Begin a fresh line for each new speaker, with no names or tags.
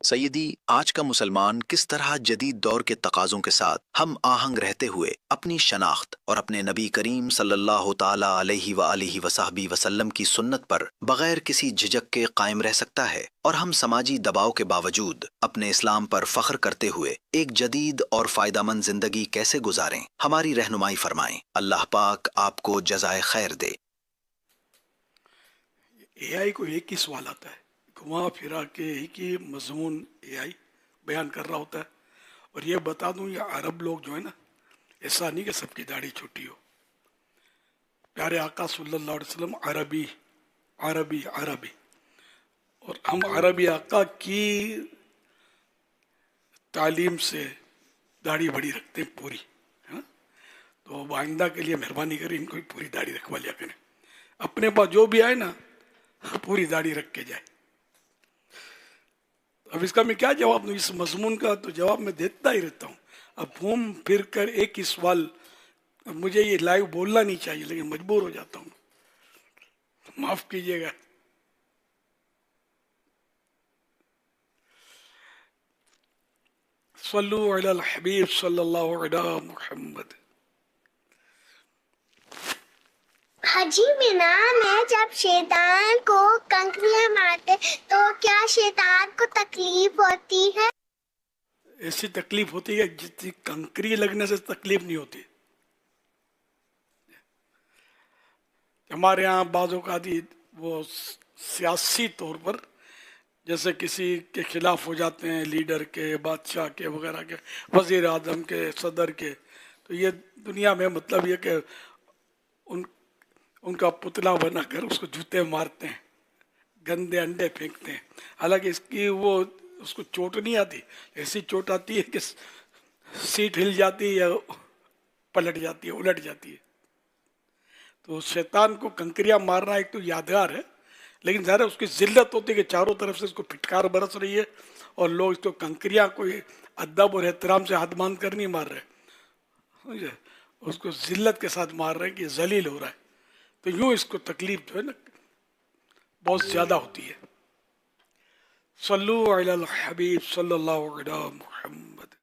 سیدی، آج کا مسلمان کس طرح جدید دور کے تقاضوں کے ساتھ ہم آہنگ رہتے ہوئے اپنی شناخت اور اپنے نبی کریم صلی اللہ تعالی علیہ وآلہ وصحبہ وسلم کی سنت پر بغیر کسی جھجک کے قائم رہ سکتا ہے، اور ہم سماجی دباؤ کے باوجود اپنے اسلام پر فخر کرتے ہوئے ایک جدید اور فائدہ مند زندگی کیسے گزاریں؟ ہماری رہنمائی فرمائیں۔ اللہ پاک آپ کو جزائے خیر دے۔
اے آئی کو ایک ہی سوال آتا ہے، گھما پھرا کے ایک ہی مضمون اے آئی بیان کر رہا ہوتا ہے۔ اور یہ بتا دوں، یہ عرب لوگ جو ہے نا، ایسا نہیں کہ سب کی داڑھی چھوٹی ہو۔ پیارے آقا صلی اللہ علیہ وسلم عربی عربی عربی، اور ہم عربی آقا کی تعلیم سے داڑھی بڑی رکھتے ہیں پوری، ہاں؟ تو آئندہ کے لیے مہربانی کریں ان کو بھی پوری داڑھی رکھوا لیا کریں، اپنے پاس جو بھی آئے نا پوری داڑھی رکھ کے جائے۔ اب اس کا میں کیا جواب دوں؟ اس مضمون کا تو جواب میں دیتا ہی رہتا ہوں۔ اب گھوم پھر کر ایک ہی سوال، مجھے یہ لائیو بولنا نہیں چاہیے لیکن مجبور ہو جاتا ہوں، معاف کیجیے گا۔ صلو علی الحبیب صلی اللہ علیہ محمد۔
حجی مینا میں جب شیطان کو کنکریاں مارتے تو کیا شیطان کو تکلیف ہوتی ہے؟
ایسی تکلیف ہوتی ہے جتنی کنکری لگنے سے تکلیف نہیں ہوتی۔ ہمارے یہاں بعض اوقات وہ سیاسی طور پر جیسے کسی کے خلاف ہو جاتے ہیں، لیڈر کے، بادشاہ کے، وغیرہ کے، وزیر اعظم کے، صدر کے، تو یہ دنیا میں مطلب یہ کہ ان کا پتلا بنا کر اس کو جوتے مارتے ہیں، گندے انڈے پھینکتے ہیں۔ حالانکہ اس کو چوٹ نہیں آتی، ایسی چوٹ آتی ہے کہ سیٹ ہل جاتی ہے یا پلٹ جاتی ہے، الٹ جاتی ہے۔ تو شیطان کو کنکریاں مارنا ایک تو یادگار ہے، لیکن ظاہر ہے اس کی ذلت ہوتی ہے کہ چاروں طرف سے اس کو پھٹکار برس رہی ہے اور لوگ اس کو کنکریاں کوئی ادب اور احترام سے ہاتھ باندھ کر نہیں مار رہے، اس کو ذلت کے ساتھ مار رہے ہیں کہ ذلیل ہو رہا ہے۔ تو یوں اس کو تکلیف جو ہے نا بہت زیادہ ہوتی ہے۔ صلو علی الحبیب صلی اللہ علیہ محمد۔